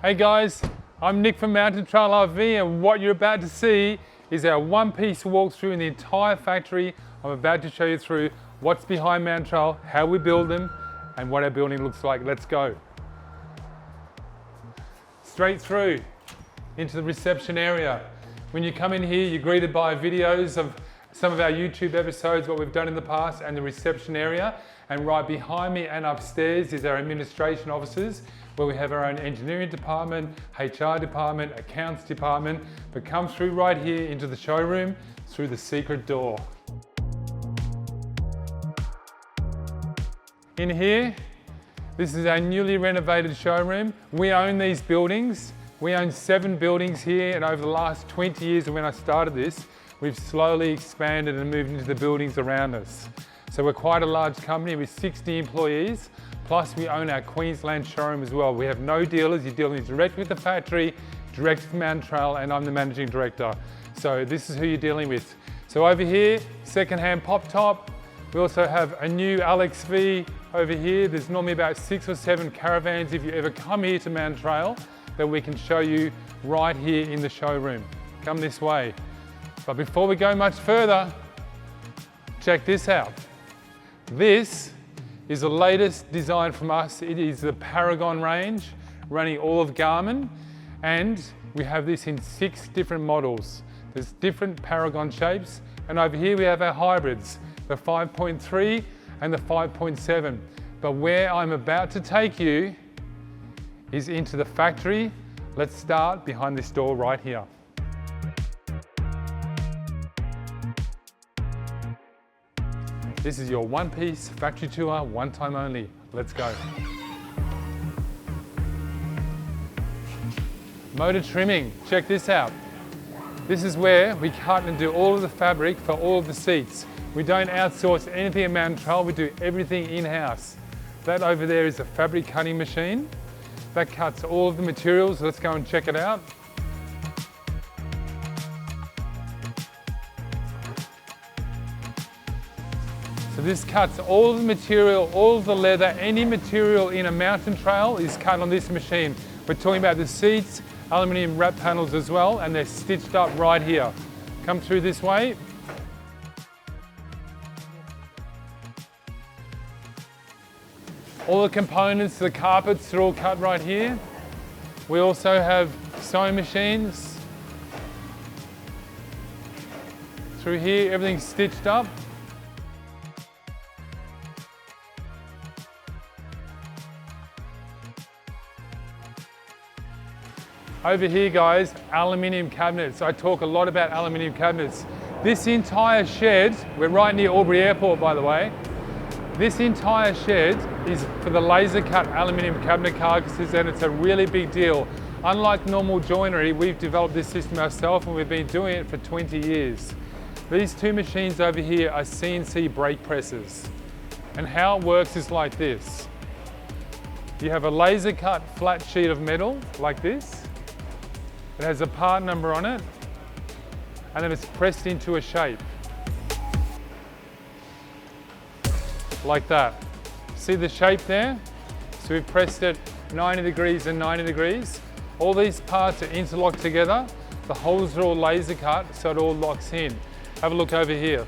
Hey guys, I'm Nick from Mountain Trail RV, and what you're about to see is our one-piece walkthrough in the entire factory. I'm about to show you through what's behind Mountain Trail, how we build them, and what our building looks like. Let's go. Straight through into the reception area. When you come in here, you're greeted by videos of some of our YouTube episodes, what we've done in the past, and the reception area. And right behind me and upstairs is our administration offices, where we have our own engineering department, HR department, accounts department, but come through right here into the showroom through the secret door. In here, this is our newly renovated showroom. We own these buildings. We own 7 buildings here, and over the last 20 years when I started this, we've slowly expanded and moved into the buildings around us. So we're quite a large company with 60 employees, plus we own our Queensland showroom as well. We have no dealers, you're dealing directly with the factory, direct with Mountain Trail, and I'm the managing director. So this is who you're dealing with. So over here, second-hand pop top. We also have a new Alex V over here. There's normally about 6 or 7 caravans if you ever come here to Mountain Trail that we can show you right here in the showroom. Come this way. But before we go much further, check this out. This is the latest design from us. It is the Paragon range, running all of Garmin, and we have this in 6 different models. There's different Paragon shapes, and over here we have our hybrids, the 5.3 and the 5.7. But where I'm about to take you is into the factory. Let's start behind this door right here. This is your one-piece factory tour, one time only. Let's go. Motor trimming, check this out. This is where we cut and do all of the fabric for all of the seats. We don't outsource anything at Mountain Trail, we do everything in-house. That over there is a fabric cutting machine. That cuts all of the materials. Let's go and check it out. So this cuts all of the material, all of the leather, any material in a Mountain Trail is cut on this machine. We're talking about the seats, aluminium wrap panels as well, and they're stitched up right here. Come through this way. All the components, the carpets are all cut right here. We also have sewing machines. Through here, everything's stitched up. Over here, guys, aluminium cabinets. I talk a lot about aluminium cabinets. This entire shed, we're right near Albury Airport, by the way. This entire shed is for the laser cut aluminium cabinet carcasses, and it's a really big deal. Unlike normal joinery, we've developed this system ourselves and we've been doing it for 20 years. These 2 machines over here are CNC brake presses. And how it works is like this. You have a laser cut flat sheet of metal like this. It has a part number on it, and then it's pressed into a shape. Like that. See the shape there? So we've pressed it 90 degrees and 90 degrees. All these parts are interlocked together. The holes are all laser cut, so it all locks in. Have a look over here.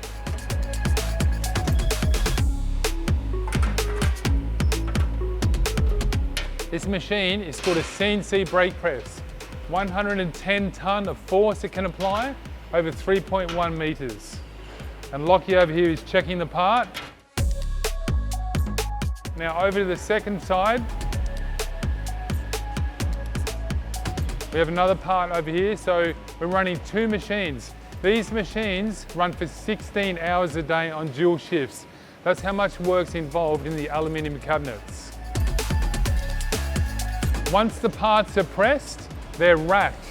This machine is called a CNC brake press. 110 tonne of force it can apply over 3.1 metres. And Lockie over here is checking the part. Now over to the second side. We have another part over here, so we're running 2 machines. These machines run for 16 hours a day on dual shifts. That's how much work's involved in the aluminium cabinets. Once the parts are pressed, they're racked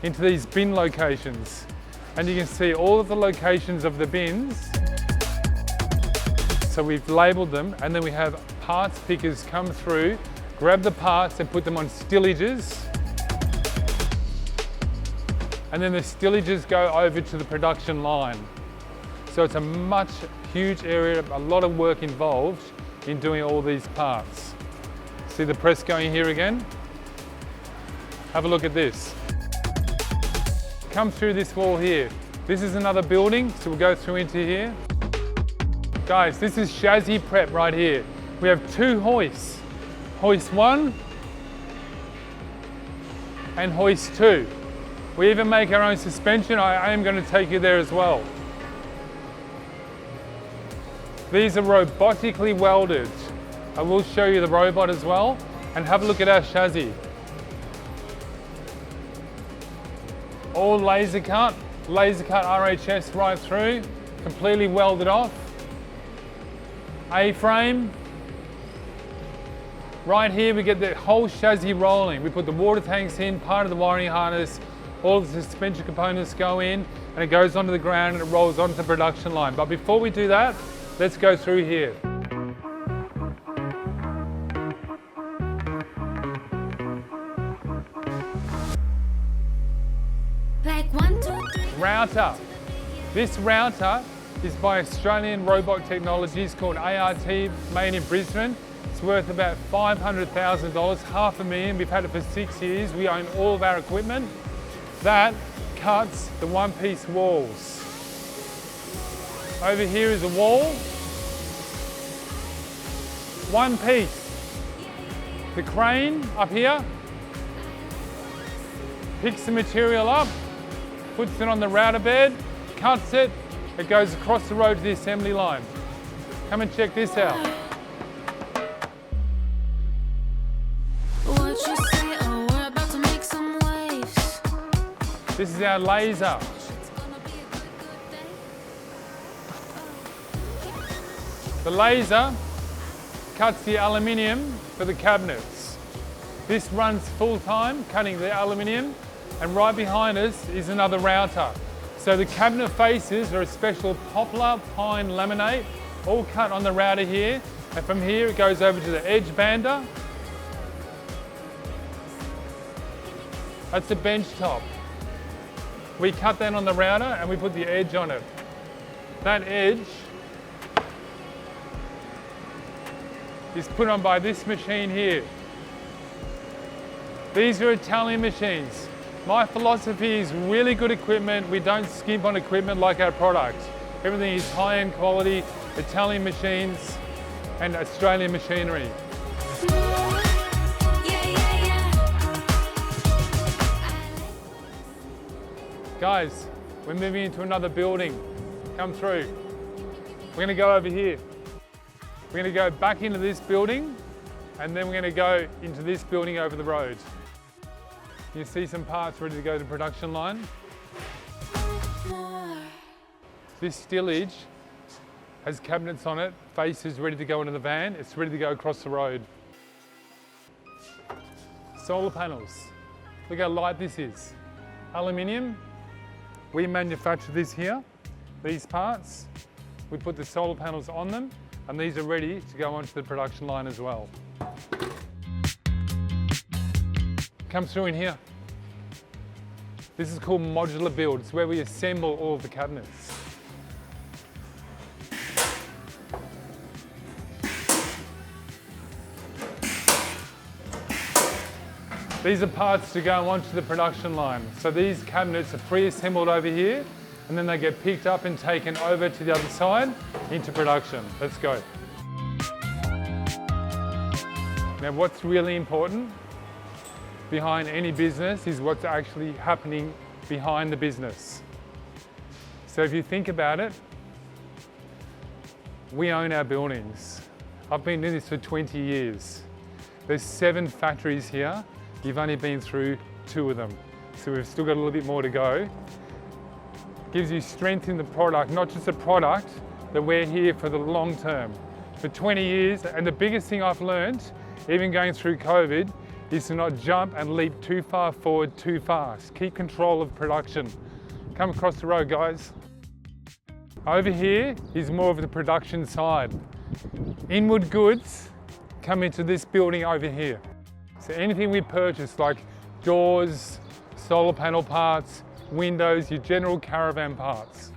into these bin locations. And you can see all of the locations of the bins. So we've labelled them, and then we have parts pickers come through, grab the parts and put them on stillages. And then the stillages go over to the production line. So it's a huge area, a lot of work involved in doing all these parts. See the press going here again? Have a look at this. Come through this wall here. This is another building, so we'll go through into here. Guys, this is chassis prep right here. We have 2 hoists. Hoist 1 and hoist 2. We even make our own suspension. I am going to take you there as well. These are robotically welded. I will show you the robot as well, and have a look at our chassis. All laser cut RHS right through, completely welded off. A-frame. Right here we get the whole chassis rolling. We put the water tanks in, part of the wiring harness, all the suspension components go in, and it goes onto the ground and it rolls onto the production line. But before we do that, let's go through here. Like 1, 2, 3. Router. This router is by Australian Robot Technologies called ART, made in Brisbane. It's worth about $500,000, $500,000. We've had it for 6 years. We own all of our equipment. That cuts the one-piece walls. Over here is a wall. One piece. The crane up here picks the material up, puts it on the router bed, cuts it, it goes across the road to the assembly line. Come and check this out. What you say? Oh, we're about to make some waves. This is our laser. The laser cuts the aluminium for the cabinets. This runs full time, cutting the aluminium, and right behind us is another router. So the cabinet faces are a special poplar pine laminate, all cut on the router here, and from here it goes over to the edge bander. That's the bench top. We cut that on the router and we put the edge on it. That edge is put on by this machine here. These are Italian machines. My philosophy is really good equipment. We don't skimp on equipment like our product. Everything is high-end quality, Italian machines and Australian machinery. Guys, we're moving into another building. Come through. We're going to go over here. We're going to go back into this building and then we're going to go into this building over the road. You see some parts ready to go to the production line. This stillage has cabinets on it, faces ready to go into the van. It's ready to go across the road. Solar panels. Look how light this is. Aluminium. We manufacture this here, these parts. We put the solar panels on them, and these are ready to go onto the production line as well. Come through in here. This is called modular build. It's where we assemble all of the cabinets. These are parts to go onto the production line. So these cabinets are pre-assembled over here, and then they get picked up and taken over to the other side into production. Let's go. Now what's really important behind any business is what's actually happening behind the business. So if you think about it, we own our buildings. I've been doing this for 20 years. There's 7 factories here. You've only been through 2 of them. So we've still got a little bit more to go. Gives you strength in the product, not just the product, that we're here for the long term. For 20 years, and the biggest thing I've learned, even going through COVID, is to not jump and leap too far forward too fast. Keep control of production. Come across the road, guys. Over here is more of the production side. Inward goods come into this building over here. So anything we purchase, like doors, solar panel parts, windows, your general caravan parts.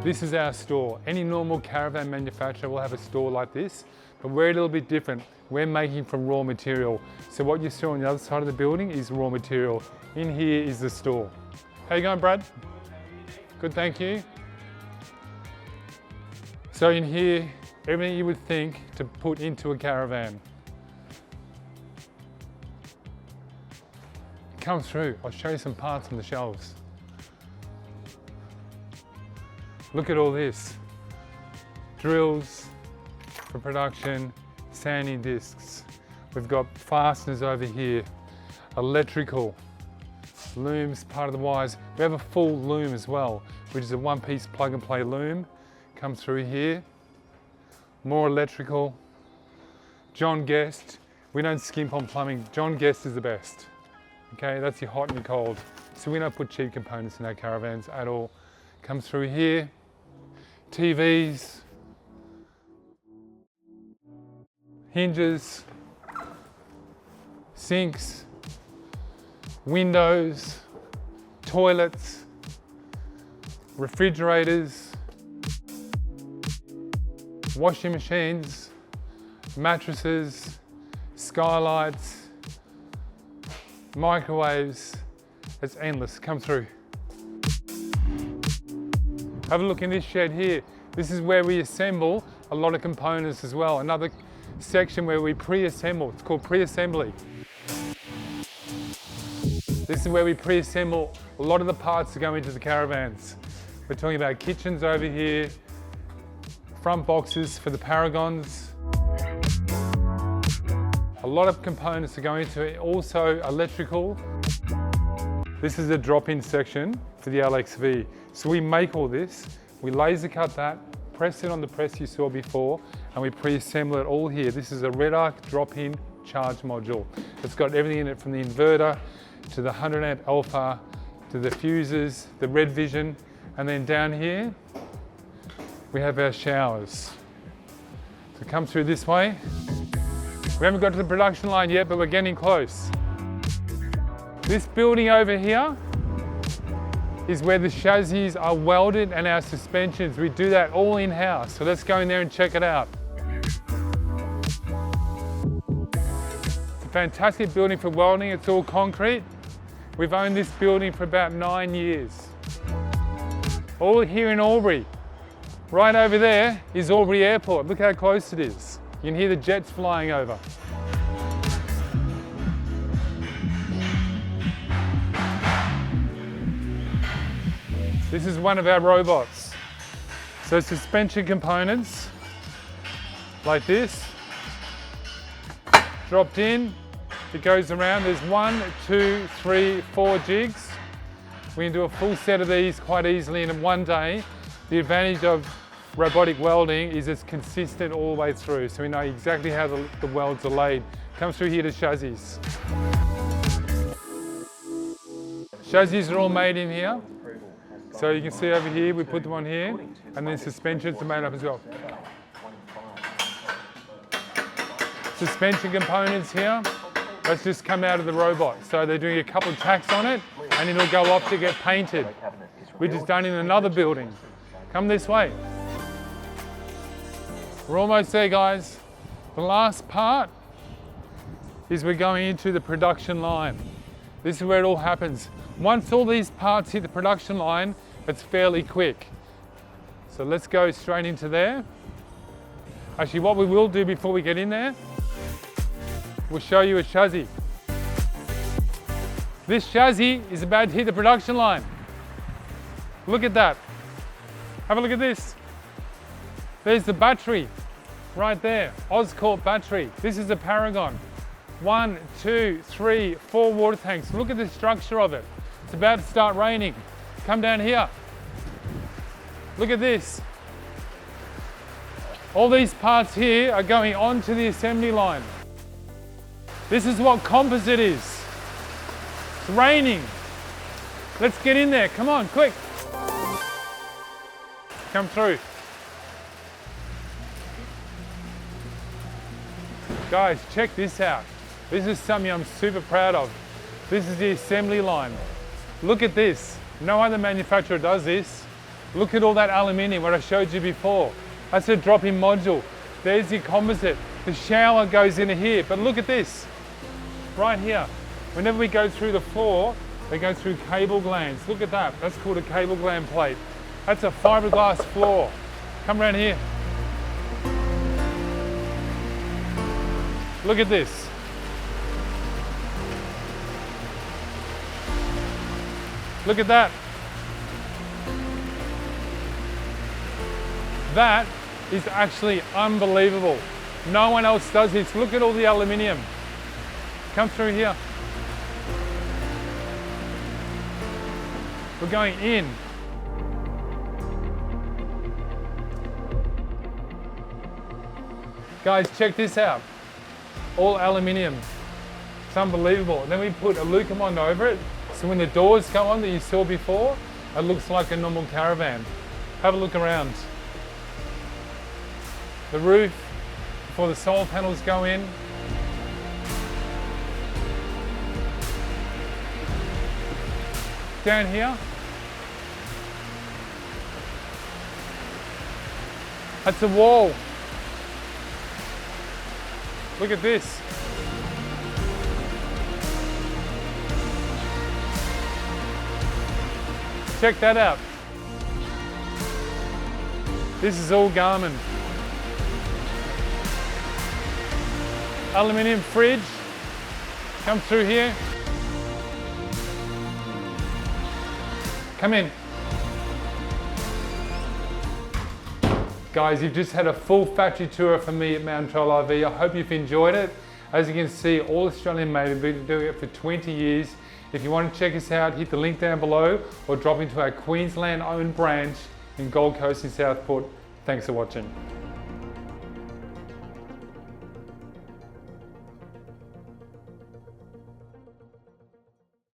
This is our store. Any normal caravan manufacturer will have a store like this, but we're a little bit different. We're making from raw material. So what you saw on the other side of the building is raw material. In here is the store. How you going, Brad? Good, thank you. So in here, everything you would think to put into a caravan. Come through, I'll show you some parts on the shelves. Look at all this. Drills for production, sanding discs. We've got fasteners over here, electrical, looms, part of the wires. We have a full loom as well, which is a one-piece plug and play loom. Comes through here. More electrical. John Guest. We don't skimp on plumbing. John Guest is the best. Okay, that's your hot and your cold. So we don't put cheap components in our caravans at all. Comes through here. TVs. Hinges. Sinks. Windows. Toilets. Refrigerators. Washing machines. Mattresses. Skylights. Microwaves, it's endless, come through. Have a look in this shed here. This is where we assemble a lot of components as well. Another section where we pre-assemble, it's called pre-assembly. This is where we pre-assemble a lot of the parts that go into the caravans. We're talking about kitchens over here, front boxes for the Paragons, a lot of components to go into it, also electrical. This is a drop-in section for the LXV. So we make all this, we laser cut that, press it on the press you saw before, and we pre-assemble it all here. This is a red arc drop-in charge module. It's got everything in it from the inverter to the 100 amp alpha, to the fuses, the red vision, and then down here, we have our showers. So come through this way. We haven't got to the production line yet, but we're getting close. This building over here is where the chassis are welded and our suspensions. We do that all in-house. So let's go in there and check it out. It's a fantastic building for welding. It's all concrete. We've owned this building for about 9 years. All here in Albury. Right over there is Albury Airport. Look how close it is. You can hear the jets flying over. This is one of our robots. So suspension components, like this, dropped in, it goes around. There's 1, 2, 3, 4 jigs. We can do a full set of these quite easily in one day. The advantage of robotic welding is it's consistent all the way through, so we know exactly how the welds are laid. Comes through here to chassis. Chassis are all made in here. So you can see over here, we put them on here, and then suspensions are made up as well. Suspension components here, that's just come out of the robot. So they're doing a couple of tacks on it, and it'll go off to get painted, which is done in another building. Come this way. We're almost there, guys. The last part is we're going into the production line. This is where it all happens. Once all these parts hit the production line, it's fairly quick. So let's go straight into there. Actually, what we will do before we get in there, we'll show you a chassis. This chassis is about to hit the production line. Look at that. Have a look at this. There's the battery right there, Oscorp battery. This is a Paragon. 1, 2, 3, 4 water tanks. Look at the structure of it. It's about to start raining. Come down here. Look at this. All these parts here are going onto the assembly line. This is what composite is. It's raining. Let's get in there. Come on, quick. Come through. Guys, check this out. This is something I'm super proud of. This is the assembly line. Look at this. No other manufacturer does this. Look at all that aluminium, what I showed you before. That's a drop-in module. There's your composite. The shower goes into here, but look at this, right here. Whenever we go through the floor, they go through cable glands. Look at that, that's called a cable gland plate. That's a fiberglass floor. Come around here. Look at this. Look at that. That is actually unbelievable. No one else does this. Look at all the aluminium. Come through here. We're going in. Guys, check this out. All aluminium. It's unbelievable. And then we put aluminum over it, so when the doors go on that you saw before, it looks like a normal caravan. Have a look around. The roof, before the solar panels go in. Down here. That's a wall. Look at this. Check that out. This is all Garmin. Aluminium fridge. Come through here. Come in. Guys, you've just had a full factory tour from me at Mountain Trail RV. I hope you've enjoyed it. As you can see, all Australian made. We've been doing it for 20 years. If you want to check us out, hit the link down below or drop into our Queensland owned branch in Gold Coast in Southport. Thanks for watching.